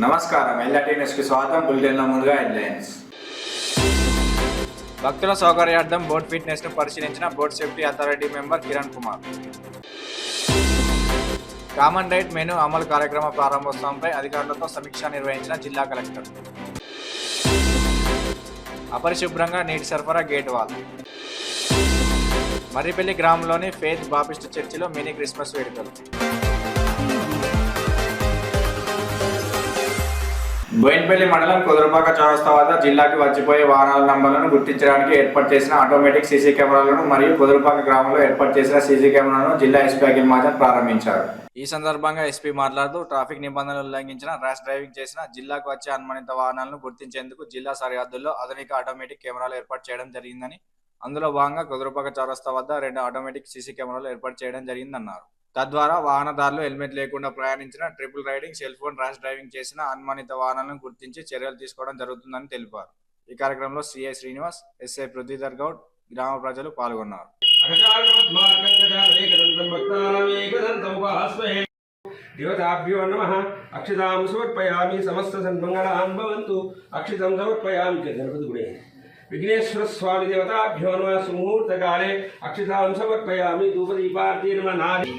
నమస్కారం ఎల్ఆర్టీ న్యూస్కి స్వాగతం. బులెటిన్లో ముందుగా హెడ్లైన్స్. భక్తుల సౌకర్యార్థం బోట్ ఫిట్నెస్ను పరిశీలించిన boat safety authority member Kiran Kumar. Common right menu అమలు కార్యక్రమ ప్రారంభోత్సవంపై అధికారులతో సమీక్ష నిర్వహించిన జిల్లా కలెక్టర్. అపరిశుభ్రంగా నీటి సరఫరా గేట్ వాల్. మర్రిపల్లి గ్రామంలోని ఫెయిత్ బాప్టిస్ట్ చర్చిలో మినీ క్రిస్మస్ వేడుకలు. బోయిన్పల్లి మండలం కుదురుపాక చౌరస్తా వద్ద జిల్లాకి వచ్చిపోయే వాహనాల నంబర్లను గుర్తించడానికి ఏర్పాటు చేసిన ఆటోమేటిక్ సీసీ కెమెరాలను మరియు కుదురుపాక గ్రామంలో ఏర్పాటు చేసిన సీసీ కెమెరాలను జిల్లా ఎస్పీ అఖిల్ మహాజన్ ప్రారంభించారు. ఈ సందర్భంగా ఎస్పీ మాట్లాడుతూ ట్రాఫిక్ నిబంధనలు ఉల్లంఘించిన ర్యాష్ డ్రైవింగ్ చేసిన జిల్లాకు వచ్చే అనుమానిత వాహనాలను గుర్తించేందుకు జిల్లా సరిహద్దుల్లో ఆధునిక ఆటోమేటిక్ కెమెరాలు ఏర్పాటు చేయడం జరిగిందని, అందులో భాగంగా కుదురుపాక చౌరస్తా వద్ద 2 ఆటోమేటిక్ సీసీ కెమెరాలు ఏర్పాటు చేయడం జరిగిందన్నారు. తద్వారా వాహనదారులు హెల్మెట్ లేకుండా ప్రయాణించిన, triple riding, cell phone rash driving చేసిన అనుమానిత వాహనాలను గుర్తించి చర్యలు తీసుకోవడం జరుగుతుందని తెలిపారు. ఈ కార్యక్రమంలో సిఐ శ్రీనివాస్, ఎస్ఐ పృథ్వీధర్ గౌడ్, గ్రామ ప్రజలు పాల్గొన్నారు. దేవతాభ్యో నమః. అక్షతాం సమర్పయామి. సమస్త సన్మంగళాన్ భవంతు. అక్షతం సమర్పయామి. గణపతి గుడే విఘ్నేశ్వర స్వామి దేవతాభ్యో నమః. సుముహూర్తకాలే అక్షతాం సమర్పయామి. ధూపదీపార్తీర్మనాది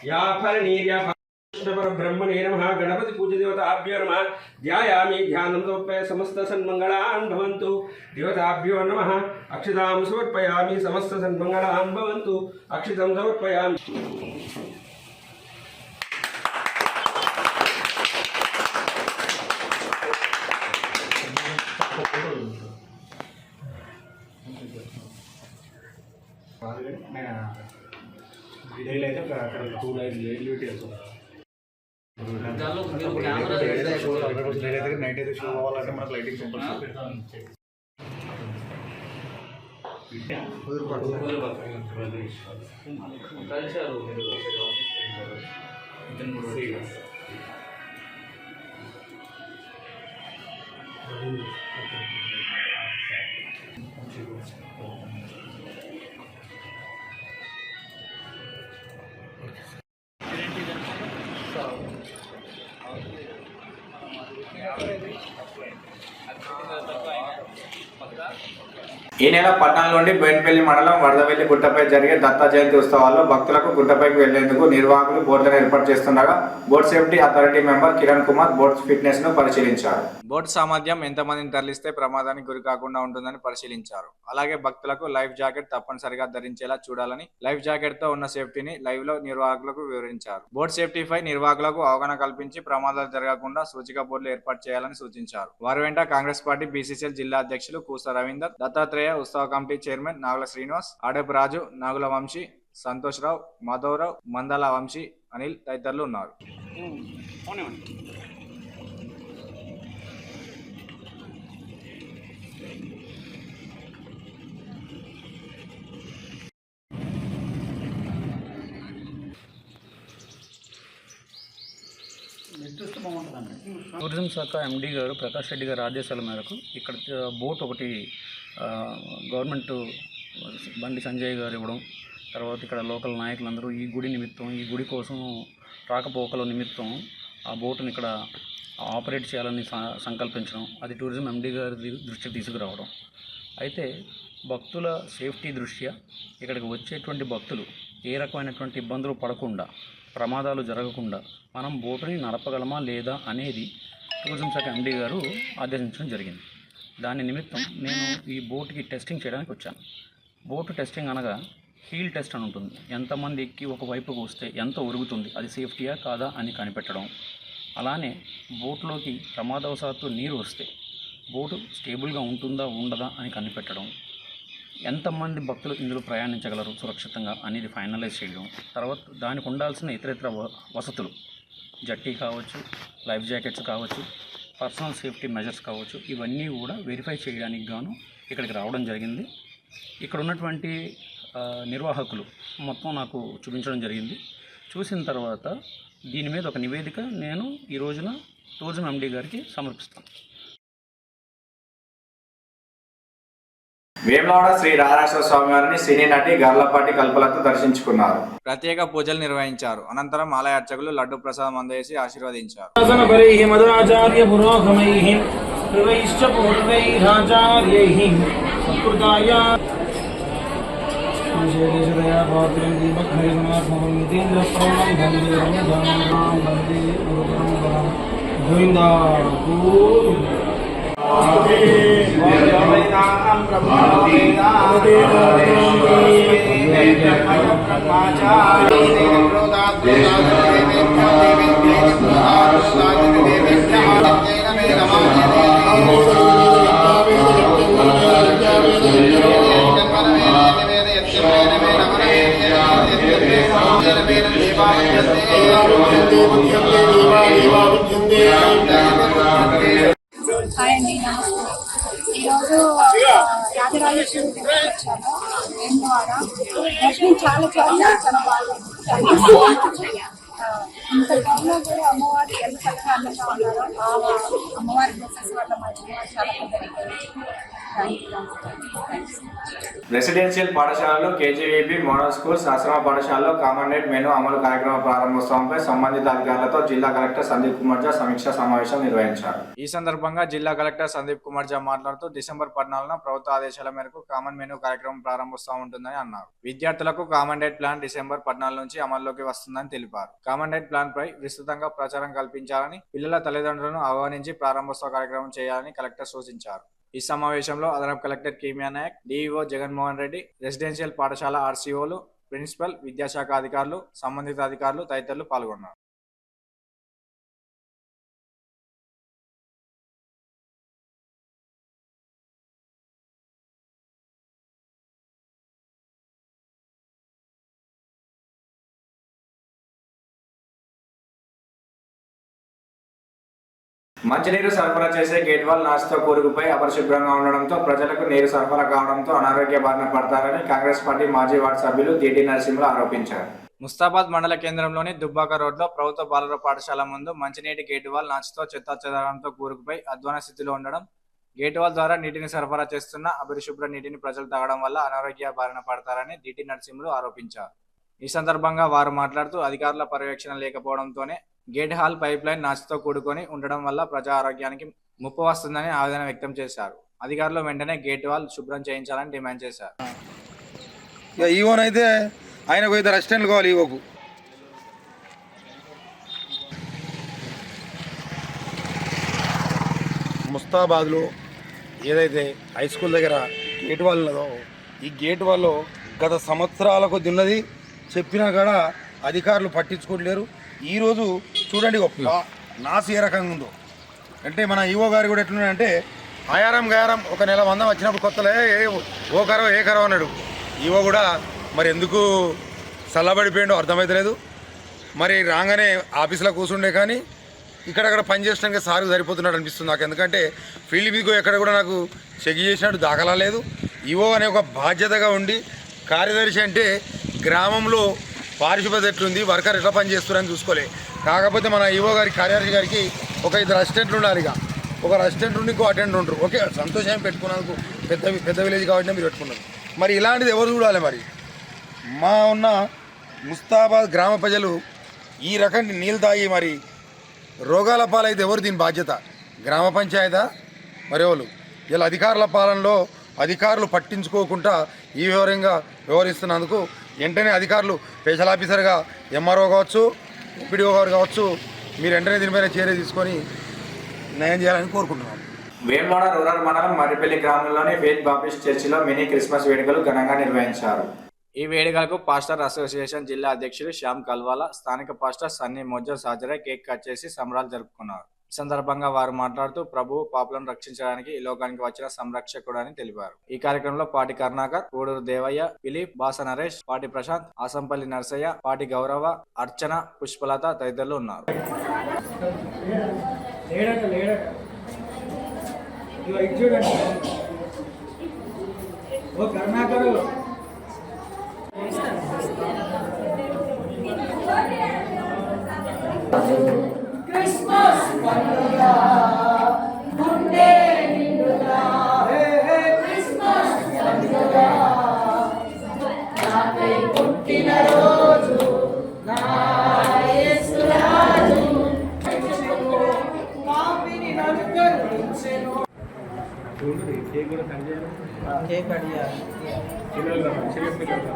యాఫలనీర్యా బ్రహ్మణే నమః. గణపతి పూజ దేవతాభ్యో నమః. ధ్యాయామి. ధ్యానం సమర్పయ. సమస్త సన్మంగళాన్ భవంతు. దేవతాభ్యో నమః. అక్షతాం సమర్పయామి. సమస్త సన్మంగళాన్ భవంతు. అక్షతం సమర్పయామి. డైలీ అయితే అక్కడ 2 లైన్ ఎలివేట్ చేస్తున్నారు. నైట్ అయితే షో అవ్వాలంటే మనకు లైటింగ్ కంపల్సరీ. ఈ నెల 14 నుండి బోయిన్పల్లి మండలం వరదవెల్లి గుట్టపై జరిగే దత్త జయంతి ఉత్సవాల్లో భక్తులకు గుట్టపైకి వెళ్లేందుకు నిర్వాహకులు బోట్లను ఏర్పాటు చేస్తుండగా boat safety authority member Kiran Kumar boat fitness ను పరిశీలించారు. బోట్ సామర్థ్యం ఎంతమందిని తరలిస్తే ప్రమాదానికి గురి కాకుండా ఉంటుందని పరిశీలించారు. అలాగే భక్తులకు లైఫ్ జాకెట్ తప్పనిసరిగా ధరించేలా చూడాలని, లైఫ్ జాకెట్ తో ఉన్న సేఫ్టీని లైవ్ లో నిర్వాహకులకు వివరించారు. బోట్ సేఫ్టీపై నిర్వాహకులకు అవగాహన కల్పించి ప్రమాదాలు జరగకుండా సూచిక బోర్డులు ఏర్పాటు చేయాలని సూచించారు. వారి వెంట కాంగ్రెస్ పార్టీ బీసీసీఎల్ జిల్లా అధ్యక్షులు కూస రవీందర్, దత్తాత్రేయ ఉత్సవ కమిటీ చైర్మన్ నాగుల శ్రీనివాస్, ఆడపు రాజు, నాగుల వంశీ, సంతోష్ రావు, మాధవరావు, మందల వంశీ, అనిల్ తదితరులు ఉన్నారు. టూరిజం శాఖ ఎండీ గారు ప్రకాష్ రెడ్డి గారి ఆదేశాల మేరకు ఇక్కడ బోట్ ఒకటి గవర్నమెంట్ బండి సంజయ్ గారు ఇవ్వడం, తర్వాత ఇక్కడ లోకల్ నాయకులందరూ ఈ గుడి నిమిత్తం, ఈ గుడి కోసం రాకపోకల నిమిత్తం ఆ బోటుని ఇక్కడ ఆపరేట్ చేయాలని సంకల్పించడం, అది టూరిజం ఎండీ గారి దృష్టికి తీసుకురావడం. అయితే భక్తుల సేఫ్టీ దృష్ట్యా ఇక్కడికి వచ్చేటువంటి భక్తులు ఏ రకమైనటువంటి ఇబ్బందులు పడకుండా, ప్రమాదాలు జరగకుండా మనం బోటుని నడపగలమా లేదా అనేది టూరిజం శాఖ ఎండీ గారు ఆదేశించడం జరిగింది. దాని నిమిత్తం నేను ఈ బోటుకి టెస్టింగ్ చేయడానికి వచ్చాను. బోటు టెస్టింగ్ అనగా హీల్ టెస్ట్ అని ఉంటుంది. ఎంతమంది ఎక్కి ఒక వైపుకు వస్తే ఎంత ఉరుగుతుంది, అది సేఫ్టీయా కాదా అని కనిపెట్టడం. అలానే బోట్లోకి ప్రమాదవశాత్తు నీరు వస్తే బోటు స్టేబుల్గా ఉంటుందా ఉండదా అని కనిపెట్టడం. ఎంతమంది భక్తులు ఇందులో ప్రయాణించగలరు సురక్షితంగా అనేది ఫైనలైజ్ చేయడం. తర్వాత దానికి ఉండాల్సిన ఇతర వసతులు, జట్టి కావచ్చు, లైఫ్ జాకెట్స్ కావచ్చు, పర్సనల్ సేఫ్టీ మెజర్స్ కావచ్చు, ఇవన్నీ కూడా వెరిఫై చేయడానికి గాను ఇక్కడికి రావడం జరిగింది. ఇక్కడ ఉన్నటువంటి నిర్వాహకులు మొత్తం నాకు చూపించడం జరిగింది. చూసిన తర్వాత దీని మీద ఒక నివేదిక నేను ఈ రోజున టూరిజం ఎండీ గారికి సమర్పిస్తాను. వేములవాడ శ్రీ రారాశ్వర స్వామివారిని సినీ నటి గర్లపాటి కల్పలతో దర్శించుకున్నారు. ప్రత్యేక పూజలు నిర్వహించారు. అనంతరం ఆలయ అర్చకులు లడ్డు ప్రసాదం అందజేసి ఆశీర్వదించారు. హాయ్ అండి, నమస్తే. ఈరోజు రాజరాజేశ్వరి టెంపుల్ వచ్చాము వేములవాడ. దర్శనం చాలా బాగా ఇంత టైంలో కూడా అమ్మవారు ఎంత చక్కగా అందంగా ఉన్నారో అమ్మవారి డ్రెస్సెస్ వల్ల మంచిగా చాలా రెసిడెన్షియల్ పాఠశాలలో కేజీవీపీ మోడల్ స్కూల్స్, ఆశ్రమ పాఠశాలలో కామన్ మెనూ అమలు కార్యక్రమ ప్రారంభోత్సవంపై సంబంధిత అధికారులతో జిల్లా కలెక్టర్ సందీప్ కుమార్ ఝా సమీక్షా సమావేశం నిర్వహించారు. ఈ సందర్భంగా జిల్లా కలెక్టర్ సందీప్ కుమార్ ఝా మాట్లాడుతూ డిసెంబర్ 14న ప్రభుత్వ ఆదేశాల మేరకు కామన్ మెనూ కార్యక్రమం ప్రారంభోత్సవం ఉంటుందని అన్నారు. విద్యార్థులకు కామన్ డైట్ ప్లాన్ డిసెంబర్ 14 నుంచి అమల్లోకి వస్తుందని తెలిపారు. కామన్ డైట్ ప్లాన్ పై విస్తృతంగా ప్రచారం కల్పించాలని, పిల్లల తల్లిదండ్రులను ఆహ్వానించి ప్రారంభోత్సవ కార్యక్రమం చేయాలని కలెక్టర్ సూచించారు. ఈ సమావేశంలో అదనపు collector Kimiya Nayak, DEO Jaganmohan Reddy, residential పాఠశాల ఆర్సీఓలు, ప్రిన్సిపల్, విద్యాశాఖ అధికారులు, సంబంధిత అధికారులు తదితరులు పాల్గొన్నారు. మంచినీరు సరఫరా చేసే గేట్ వాల్ నాచుతో కూరుకుపోయి అపరిశుభ్రంగా ఉండడంతో ప్రజలకు నీరు సరఫరా కావడంతో అనారోగ్య బారిన పడతారని కాంగ్రెస్ పార్టీ మాజీ వార్డు సభ్యులు డిటి నరసింహులు ఆరోపించారు. ముస్తాబాద్ మండల కేంద్రంలోని దుబ్బాక రోడ్లో ప్రభుత్వ బాలుర పాఠశాల ముందు మంచినీటి గేట్ వాల్ నాచుతో చెత్తాచెదారంతో కూరుకుపోయి అధ్వాన స్థితిలో ఉండడం, గేట్ వాల్ ద్వారా నీటిని సరఫరా చేస్తున్న అపరిశుభ్ర నీటిని ప్రజలు తాగడం వల్ల అనారోగ్య బారిన పడతారని డిటి నరసింహులు ఆరోపించారు. ఈ సందర్భంగా వారు మాట్లాడుతూ అధికారుల పర్యవేక్షణ లేకపోవడంతోనే గేట్ హాల్ పైప్ లైన్ నాచుతో కూడుకొని ఉండడం వల్ల ప్రజా ఆరోగ్యానికి ముప్పు వస్తుందని ఆవేదన వ్యక్తం చేశారు. అధికారులు వెంటనే గేట్ వాల్ శుభ్రం చేయించాలని డిమాండ్ చేశారు. ఈవోనైతే ఆయనకు ఇద్దరు అసిస్టెంట్లు కావాలి. ఈవోకు ముస్తాబాద్లో ఏదైతే హై స్కూల్ దగ్గర గేట్ వాల్ ఉన్నదో, ఈ గేట్ వాల్లో గత సంవత్సరాల కొద్ది ఉన్నది, చెప్పినా కూడా అధికారులు పట్టించుకోవట్లేరు. ఈరోజు చూడండి నాసు ఏ రకంగా ఉందో అంటే, మన ఈవో గారు కూడా ఎట్లున్నాడంటే ఆయారం గయారం ఒక నెల మందం వచ్చినప్పుడు కొత్తలే ఓ కరవ ఏ కరవ అన్నాడు. ఈవో కూడా మరి ఎందుకు చల్లబడిపోయిండో అర్థమవుతలేదు. మరి రాగానే ఆఫీసులో కూర్చుండే కానీ ఇక్కడక్కడ పని చేసినాక సార్కు సరిపోతున్నాడు అనిపిస్తుంది నాకు. ఎందుకంటే ఫీల్డ్ మీదకు ఎక్కడ కూడా నాకు చెక్ చేసినట్టు దాఖలా లేదు. ఈవో అనే ఒక బాధ్యతగా ఉండి, కార్యదర్శి అంటే గ్రామంలో పారిశుభ్రత ఎట్లుంది, వర్కర్ ఎట్లా పని చేస్తున్నారని చూసుకోలే. కాకపోతే మన ఈవో గారి కార్యదర్శి గారికి ఒక ఇద్దరు అసిస్టెంట్లు ఉండాలి. ఇక ఒక అసిస్టెంట్ ఉండి ఇంకో అటెండర్ ఉంటారు. ఓకే, సంతోషం పెట్టుకున్నందుకు, పెద్ద విలేజ్ కాబట్టి మీరు పెట్టుకున్నారు. మరి ఇలాంటిది ఎవరు చూడాలి? మరి మా ఉన్న ముస్తాబాద్ గ్రామ ప్రజలు ఈ రకం నీళ్ళు తాగి మరి రోగాల పాలైతే ఎవరు దీని బాధ్యత? గ్రామ పంచాయతా మరి ఎవరు? ఇలా అధికారుల పాలనలో అధికారులు పట్టించుకోకుండా ఈ వివరంగా వ్యవహరిస్తున్నందుకు వెంటనే అధికారులు, స్పెషల్ ఆఫీసర్గా ఎంఆర్ఓ కావచ్చు, ఎంపీడీఓ గారు కావచ్చు, మీరు వెంటనే దీనిపైన చర్య తీసుకొని న్యాయం చేయాలని కోరుకుంటున్నాం. వేములవాడ రూరల్ మండలం మర్రిపల్లి గ్రామంలోని ఫెయిత్ బాప్టిస్ట్ చర్చిలో మినీ క్రిస్మస్ వేడుకలు ఘనంగా నిర్వహించారు. ఈ వేడుకలకు పాస్టర్ అసోసియేషన్ జిల్లా అధ్యక్షుడు శ్యామ్ కల్వాలా, స్థానిక పాస్టర్ సన్నీ మోజా సాజరే కేక్ కట్ చేసి సంబరాలు జరుపుకున్నారు. ఈ సందర్భంగా వారు మాట్లాడుతూ ప్రభువు పాపులను రక్షించడానికి ఈ లోకానికి వచ్చిన సంరక్షకుడు అని తెలిపారు. ఈ కార్యక్రమంలో పాటి కరుణాకర్, కోడూరు దేవయ్య, ఫిలిప్, బాస నరేష్, పాటి ప్రశాంత్, ఆసంపల్లి నర్సయ్య, పాటి గౌరవ, అర్చన, పుష్పలత తదితరులు ఉన్నారు. Christmas కేక్ కూడా కట్ చేయాలి. కేక్ అడిగా పిల్లలు రా, చిన్న పిల్లలు రా.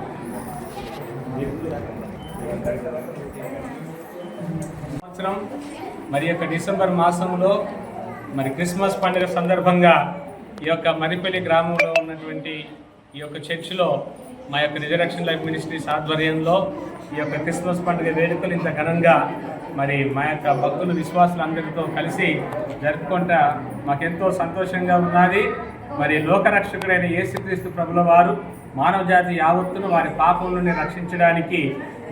సంవత్సరం మరి యొక్క డిసెంబర్ మాసంలో మరి క్రిస్మస్ పండుగ సందర్భంగా ఈ యొక్క మరిపల్లి గ్రామంలో ఉన్నటువంటి ఈ యొక్క చర్చిలో మా యొక్క రిజరక్షన్ లైఫ్ మినిస్ట్రీస్ ఆధ్వర్యంలో ఈ యొక్క క్రిస్మస్ పండుగ వేడుకలు ఇంత ఘనంగా మరి మా యొక్క భక్తులు విశ్వాసులందరితో కలిసి జరుపుకుంటా మాకెంతో సంతోషంగా ఉన్నది. మరి లోకరక్షకుడైన యేసుక్రీస్తు ప్రభుల వారు మానవ జాతి యావత్తును వారి పాపం నుండి రక్షించడానికి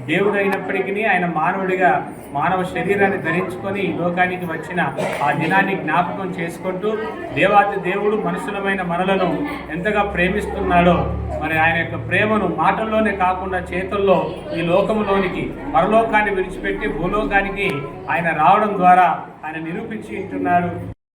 దేవుడు అయినప్పటికీ ఆయన మానవుడిగా మానవ శరీరాన్ని ధరించుకొని ఈ లోకానికి వచ్చిన ఆ దినాన్ని జ్ఞాపకం చేసుకుంటూ దేవాతి దేవుడు మనుషులమైన మనలను ఎంతగా ప్రేమిస్తున్నాడో మరి ఆయన యొక్క ప్రేమను మాటల్లోనే కాకుండా చేతుల్లో ఈ లోకంలోనికి పరలోకాన్ని విడిచిపెట్టి భూలోకానికి ఆయన రావడం ద్వారా ఆయన నిరూపించి ఉంటున్నాడు.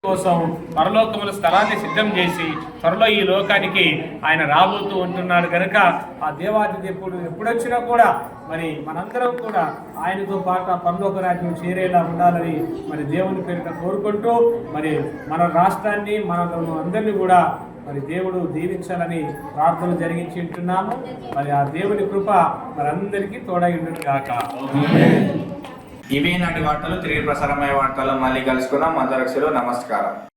కోసం పరలోకముల స్థలాన్ని సిద్ధం చేసి త్వరలో ఈ లోకానికి ఆయన రాబోతూ ఉంటున్నాడు కనుక ఆ దేవాది దేవుడు ఎప్పుడొచ్చినా కూడా మరి మనందరం కూడా ఆయనతో పాటు ఆ పరలోక రాజ్యం చేరేలా ఉండాలని మరి దేవుని పేరిట కోరుకుంటూ మరి మన రాష్ట్రాన్ని మనలను అందరినీ కూడా మరి దేవుడు దీవించాలని ప్రార్థన జరిగించి ఉంటున్నాము. మరి ఆ దేవుని కృప మరి అందరికీ తోడై ఉండును గాక. ఇవి నాటి వార్తలు. తిరిగి ప్రసారమయ్యే వార్తలు మళ్ళీ కలుసుకుందాం. అందరికీ నమస్కారం.